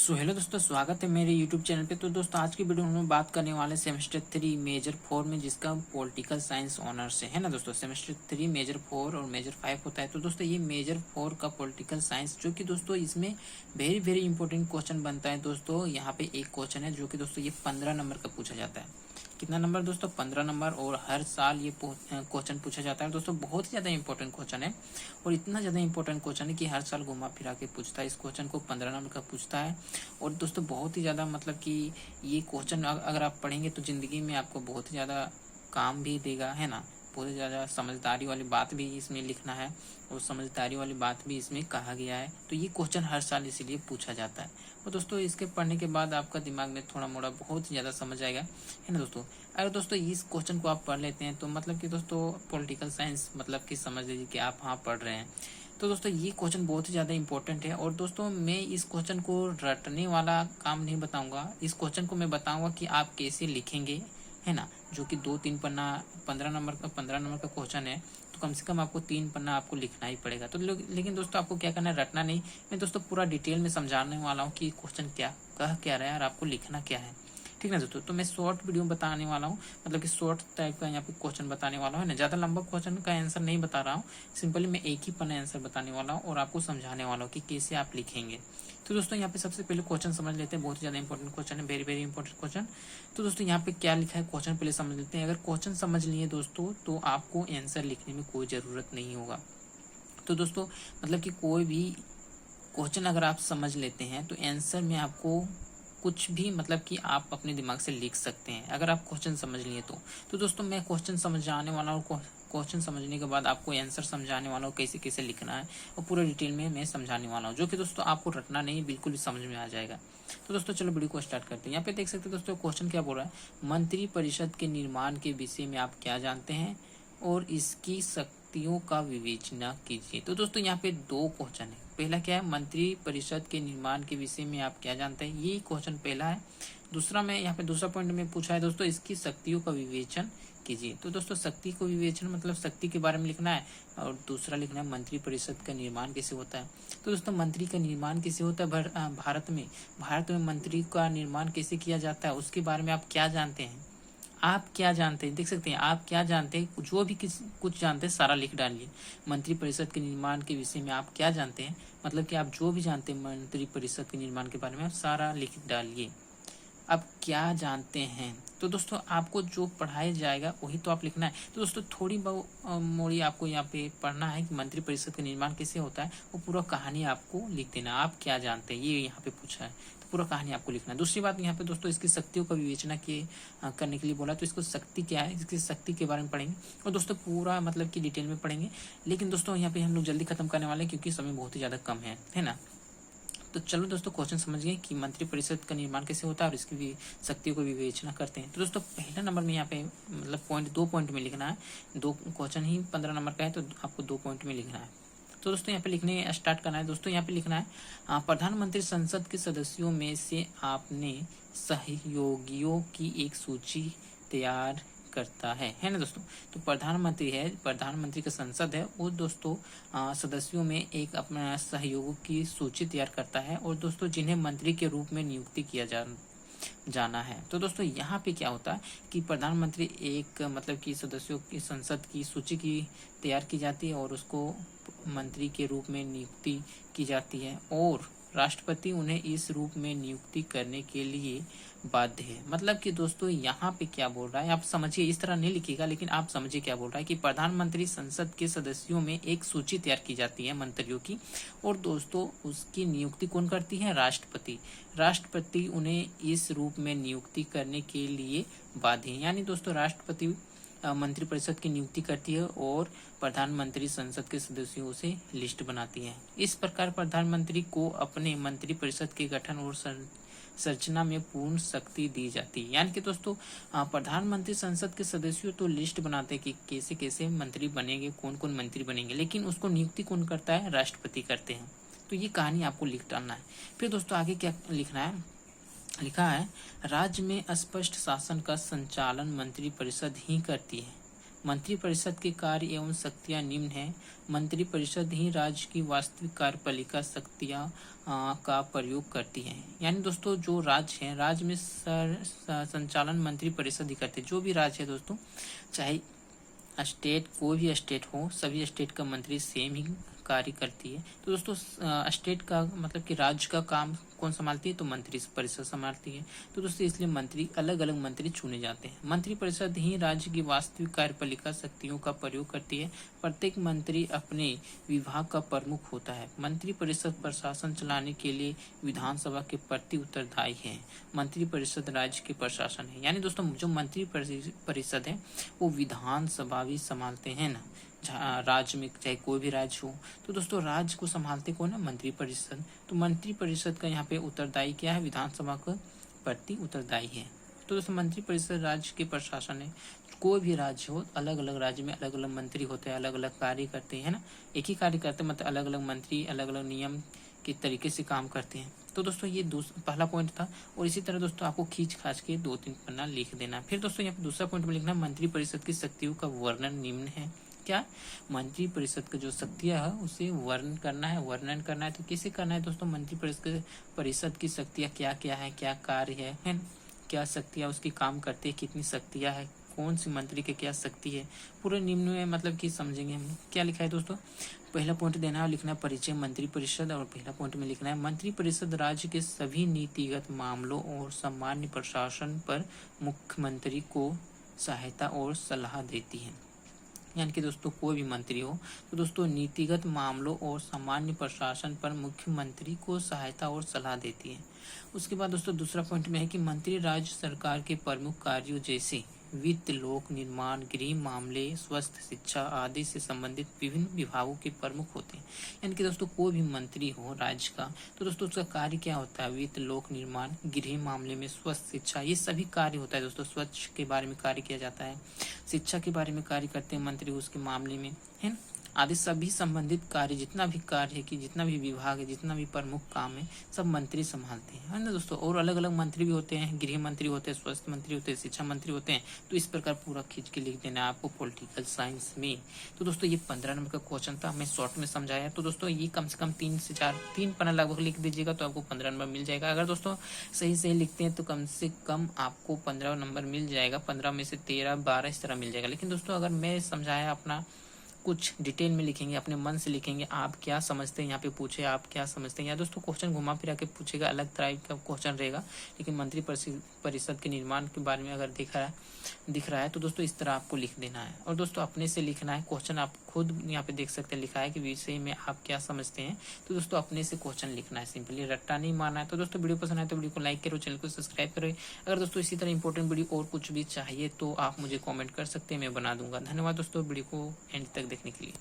Hello दोस्तों, स्वागत है मेरे यूट्यूब चैनल पे। तो दोस्तों, आज की वीडियो में बात करने वाले सेमेस्टर 3 मेजर 4 में, जिसका पॉलिटिकल साइंस ऑनर्स है ना दोस्तों। सेमेस्टर 3 मेजर 4 और मेजर 5 होता है। तो दोस्तों, ये मेजर 4 का पॉलिटिकल साइंस, जो कि दोस्तों इसमें वेरी वेरी इंपॉर्टेंट क्वेश्चन बनता है दोस्तों। यहाँ पे एक क्वेश्चन है जो कि दोस्तों ये 15 नंबर का पूछा जाता है। कितना नंबर दोस्तों? 15 नंबर। और हर साल ये क्वेश्चन पूछा जाता है दोस्तों। बहुत ही ज़्यादा इंपॉर्टेंट क्वेश्चन है, और इतना ज़्यादा इंपॉर्टेंट क्वेश्चन है कि हर साल घुमा फिरा के पूछता है। इस क्वेश्चन को 15 नंबर का पूछता है। और दोस्तों, बहुत ही ज़्यादा मतलब कि ये क्वेश्चन अगर आप पढ़ेंगे तो ज़िंदगी में आपको बहुत ही ज़्यादा काम भी देगा, है ना। बहुत ही ज़्यादा समझदारी वाली बात भी इसमें लिखना है, और समझदारी वाली बात भी इसमें कहा गया है। तो ये क्वेश्चन हर साल इसीलिए पूछा जाता है। और दोस्तों, इसके पढ़ने के बाद आपका दिमाग में थोड़ा मोड़ा बहुत ही ज़्यादा समझ आएगा, है ना दोस्तों। अगर दोस्तों इस क्वेश्चन को आप पढ़ लेते हैं तो मतलब कि दोस्तों पॉलिटिकल साइंस मतलब कि समझ लीजिए कि आप हाँ पढ़ रहे हैं। तो दोस्तों, ये क्वेश्चन बहुत ही ज़्यादा इंपॉर्टेंट है। और दोस्तों, मैं इस क्वेश्चन को रटने वाला काम नहीं बताऊंगा। इस क्वेश्चन को मैं बताऊंगा कि आप कैसे लिखेंगे, है ना। जो कि 2-3 पन्ना 15 नंबर का क्वेश्चन है, तो कम से कम आपको 3 पन्ना आपको लिखना ही पड़ेगा। तो लेकिन दोस्तों, आपको क्या करना है, रटना नहीं। मैं दोस्तों पूरा डिटेल में समझाने वाला हूँ कि क्वेश्चन क्या कह क्या रहा है और आपको लिखना क्या है, ठीक ना दोस्तों। तो मैं शॉर्ट वीडियो बताने वाला हूँ, मतलब कि शॉर्ट टाइप का यहाँ पे क्वेश्चन बताने वाला हूँ, है ना। ज़्यादा लंबा क्वेश्चन का आंसर नहीं बता रहा हूँ। सिंपली मैं एक ही पन्ना आंसर बताने वाला हूँ और आपको समझाने वाला हूँ कि कैसे आप लिखेंगे। तो दोस्तों, यहाँ पे सबसे पहले क्वेश्चन समझ लेते हैं। बहुत ही ज़्यादा इंपॉर्टेंट क्वेश्चन है, वेरी वेरी इंपॉर्टेंट क्वेश्चन। तो दोस्तों, यहाँ पे क्या लिखा है क्वेश्चन पहले समझ लेते हैं। अगर क्वेश्चन समझ लिए दोस्तों तो आपको आंसर लिखने में कोई ज़रूरत नहीं होगा। तो दोस्तों, मतलब कि कोई भी क्वेश्चन अगर आप समझ लेते हैं तो आंसर में आपको कुछ भी मतलब कि आप अपने दिमाग से लिख सकते हैं, अगर आप क्वेश्चन समझ लिए तो दोस्तों, मैं क्वेश्चन समझाने वाला हूँ। क्वेश्चन समझने के बाद आपको आंसर समझाने वाला हूँ कैसे कैसे लिखना है, और पूरे डिटेल में मैं समझाने वाला हूँ, जो कि दोस्तों आपको रटना नहीं, बिल्कुल भी समझ में आ जाएगा। तो दोस्तों, चलो वीडियो को स्टार्ट करते हैं। यहाँ पे देख सकते हैं दोस्तों, क्वेश्चन क्या बोल रहा है। मंत्री परिषद के निर्माण के विषय में आप क्या जानते हैं और इसकी शक्तियों का विवेचना कीजिए। तो दोस्तों, यहाँ पे दो क्वेश्चन है। पहला क्या है, मंत्री परिषद के निर्माण के विषय में आप क्या जानते हैं, ये क्वेश्चन पहला है। दूसरा में यहाँ पे दूसरा पॉइंट में पूछा है दोस्तों, इसकी शक्तियों का विवेचन कीजिए। तो दोस्तों, शक्ति को विवेचन मतलब शक्ति के बारे में लिखना है, और दूसरा लिखना है मंत्री परिषद का निर्माण कैसे होता है। तो दोस्तों, मंत्री का निर्माण कैसे होता है भारत में मंत्री का निर्माण कैसे किया जाता है, उसके बारे में आप क्या जानते हैं। आप क्या जानते हैं, देख सकते हैं, आप क्या जानते हैं, जो भी कुछ जानते हैं सारा लिख डालिए। मंत्री परिषद के निर्माण के विषय में आप क्या जानते हैं, मतलब कि आप जो भी जानते हैं मंत्री परिषद के निर्माण के बारे में आप सारा लिख डालिए। अब क्या जानते हैं, तो दोस्तों आपको जो पढ़ाया जाएगा वही तो आप लिखना है। तो दोस्तों, थोड़ी बहुत मोड़ी आपको यहाँ पे पढ़ना है कि मंत्री परिषद का निर्माण कैसे होता है, वो पूरा कहानी आपको लिख देना। आप क्या जानते हैं, ये यहाँ पे पूछा है, तो पूरा कहानी आपको लिखना है। दूसरी बात यहाँ पे दोस्तों, इसकी शक्तियों का विवेचना करने के लिए बोला, तो इसको शक्ति क्या है, इसकी शक्ति के बारे में पढ़ेंगे, और दोस्तों पूरा मतलब कि डिटेल में पढ़ेंगे। लेकिन दोस्तों, यहाँ पे हम लोग जल्दी खत्म करने वाले हैं क्योंकि समय बहुत ही ज़्यादा कम है ना। तो चलो दोस्तों, क्वेश्चन समझ गए कि मंत्री परिषद का निर्माण कैसे होता है और इसकी भी शक्तियों को विवेचना करते हैं। तो दोस्तों, पहला नंबर में यहाँ पे मतलब दो पॉइंट में लिखना है। दो क्वेश्चन ही 15 नंबर का है, तो आपको 2 पॉइंट में लिखना है। तो दोस्तों, यहाँ पे लिखने स्टार्ट करना है। दोस्तों, यहाँ पे लिखना है, प्रधानमंत्री संसद के सदस्यों में से आपने सहयोगियों की एक सूची तैयार करता है ना दोस्तों। तो प्रधानमंत्री का संसद है वो दोस्तों सदस्यों में एक अपना सहयोगों की सूची तैयार करता है, और दोस्तों जिन्हें मंत्री के रूप में नियुक्ति किया जाना है। तो दोस्तों, यहाँ पे क्या होता है कि प्रधानमंत्री एक मतलब कि सदस्यों की संसद की सूची की तैयार की जाती है, और उसको मंत्री के रूप में नियुक्ति की जाती है, और राष्ट्रपति उन्हें इस रूप में नियुक्ति करने के लिए बाध्य है। मतलब कि दोस्तों, यहाँ पे क्या बोल रहा है, आप समझिए, इस तरह नहीं लिखिएगा, लेकिन आप समझिए क्या बोल रहा है कि प्रधानमंत्री संसद के सदस्यों में एक सूची तैयार की जाती है मंत्रियों की, और दोस्तों उसकी नियुक्ति कौन करती है, राष्ट्रपति उन्हें इस रूप में नियुक्ति करने के लिए बाध्य है। यानी दोस्तों, राष्ट्रपति मंत्रिपरिषद की नियुक्ति करती है, और प्रधानमंत्री संसद के सदस्यों से लिस्ट बनाती है। इस प्रकार प्रधानमंत्री को अपने मंत्रिपरिषद के गठन और संरचना में पूर्ण शक्ति दी जाती है। यानी कि दोस्तों, प्रधानमंत्री संसद के सदस्यों तो लिस्ट बनाते हैं कि कैसे कैसे मंत्री बनेंगे, कौन कौन मंत्री बनेंगे, लेकिन उसको नियुक्ति कौन करता है, राष्ट्रपति करते हैं। तो ये कहानी आपको लिख डालना है। फिर दोस्तों, आगे क्या लिखना है, लिखा है, राज्य में स्पष्ट शासन का संचालन मंत्रिपरिषद ही करती है। मंत्रिपरिषद के कार्य एवं शक्तियाँ निम्न हैं। मंत्रिपरिषद ही राज्य की वास्तविक कार्यपालिका शक्तियाँ का प्रयोग करती है। यानी दोस्तों जो राज्य है, राज्य में संचालन मंत्रिपरिषद ही करते हैं। जो भी राज्य है दोस्तों, चाहे स्टेट, कोई भी स्टेट हो, सभी स्टेट का मंत्री सेम ही कार्य करती है। तो दोस्तों स्टेट का मतलब कि राज्य का काम कौन संभालती है, तो मंत्री परिषद संभालती है। तो दोस्तों इसलिए मंत्री, अलग अलग मंत्री चुने जाते हैं। मंत्री परिषद ही राज्य की वास्तविक कार्यपालिका शक्तियों का प्रयोग करती है। प्रत्येक मंत्री अपने विभाग का प्रमुख होता है। मंत्री परिषद प्रशासन चलाने के लिए विधानसभा के प्रति उत्तरदायी है। मंत्री परिषद राज्य के प्रशासन है। यानी दोस्तों जो मंत्री परिषद है वो विधानसभा भी संभालते हैं ना, राज्य में चाहे कोई भी राज्य हो। तो दोस्तों राज्य को संभालते कौन है, मंत्री परिषद। तो मंत्री परिषद का यहाँ पे उत्तरदायी क्या है, विधानसभा के प्रति उत्तरदायी है। तो दोस्तों मंत्री परिषद राज्य के प्रशासन है। कोई भी राज्य हो, अलग अलग राज्य में अलग अलग मंत्री होते हैं, अलग अलग कार्य करते हैं ना, एक ही कार्य करते हैं, मतलब अलग अलग मंत्री अलग अलग नियम के तरीके से काम करते हैं। तो दोस्तों ये पहला पॉइंट था। और इसी तरह दोस्तों आपको खींच खाच के 2-3 पन्ना लिख देना। फिर दोस्तों यहाँ पे दूसरा पॉइंट में लिखना, मंत्री परिषद की शक्तियों का वर्णन निम्न है। क्या, मंत्री परिषद का जो शक्तियां है उसे वर्णन करना है। तो कैसे करना है दोस्तों, मंत्री परिषद की शक्तियां क्या क्या है, क्या कार्य है, क्या शक्तियां उसकी काम करती है, कितनी शक्तियां है, कौन सी मंत्री की क्या शक्ति है, पूरे निम्न में मतलब कि समझेंगे हम। क्या लिखा है दोस्तों, पहला पॉइंट देना है, लिखना परिचय मंत्री परिषद। और पहला पॉइंट में लिखना है, मंत्री परिषद राज्य के सभी नीतिगत मामलों और सामान्य प्रशासन पर मुख्यमंत्री को सहायता और सलाह देती है। यानी कि दोस्तों कोई भी मंत्री हो तो दोस्तों नीतिगत मामलों और सामान्य प्रशासन पर मुख्यमंत्री को सहायता और सलाह देती है। उसके बाद दोस्तों दूसरा पॉइंट में है कि मंत्री राज्य सरकार के प्रमुख कार्यों जैसे वित्त, लोक निर्माण, गृह मामले, स्वास्थ्य, शिक्षा आदि से संबंधित विभिन्न विभागों के प्रमुख होते हैं। यानी कि दोस्तों कोई भी मंत्री हो राज्य का तो दोस्तों उसका कार्य क्या होता है, वित्त, लोक निर्माण, गृह मामले में स्वास्थ्य, शिक्षा, ये सभी कार्य होता है दोस्तों। स्वच्छ के बारे में कार्य किया जाता है, शिक्षा के बारे में कार्य करते हैं मंत्री उसके मामले में, है आदि सभी संबंधित कार्य, जितना भी कार्य है कि जितना भी विभाग है, जितना भी प्रमुख काम है, सब मंत्री संभालते हैं, है ना दोस्तों। और अलग अलग मंत्री भी होते हैं, गृह मंत्री होते हैं, स्वास्थ्य मंत्री होते हैं, शिक्षा मंत्री होते हैं। तो इस प्रकार पूरा खींच के लिख देना है आपको पॉलिटिकल साइंस में। तो दोस्तों ये 15 नंबर का क्वेश्चन था, मैं शॉर्ट में समझाया। तो दोस्तों ये कम से कम 3 से 4 पन्ना लगभग लिख दीजिएगा तो आपको 15 नंबर मिल जाएगा। अगर दोस्तों सही सही लिखते हैं तो कम से कम आपको 15 नंबर मिल जाएगा। 15 में से 13, 12 इस तरह मिल जाएगा। लेकिन दोस्तों अगर मैं समझाया अपना कुछ डिटेल में लिखेंगे, अपने मन से लिखेंगे, आप क्या समझते हैं, यहाँ पे पूछे आप क्या समझते हैं, या दोस्तों क्वेश्चन घुमा फिरा के पूछेगा, अलग तरह का क्वेश्चन रहेगा। लेकिन मंत्री परिषद के निर्माण के बारे में अगर दिख रहा है तो दोस्तों इस तरह आपको लिख देना है। और दोस्तों अपने से लिखना है क्वेश्चन, आप खुद यहाँ पे देख सकते हैं लिखा है कि विषय में आप क्या समझते हैं। तो दोस्तों अपने से क्वेश्चन लिखना है, सिंपली रट्टा नहीं मारना है। तो दोस्तों वीडियो पसंद आए तो वीडियो को लाइक करो, चैनल को सब्सक्राइब करो। अगर दोस्तों इसी तरह इंपॉर्टेंट वीडियो और कुछ भी चाहिए तो आप मुझे कॉमेंट कर सकते हैं, मैं बना दूंगा। धन्यवाद दोस्तों वीडियो को एंड तक देखने के लिए।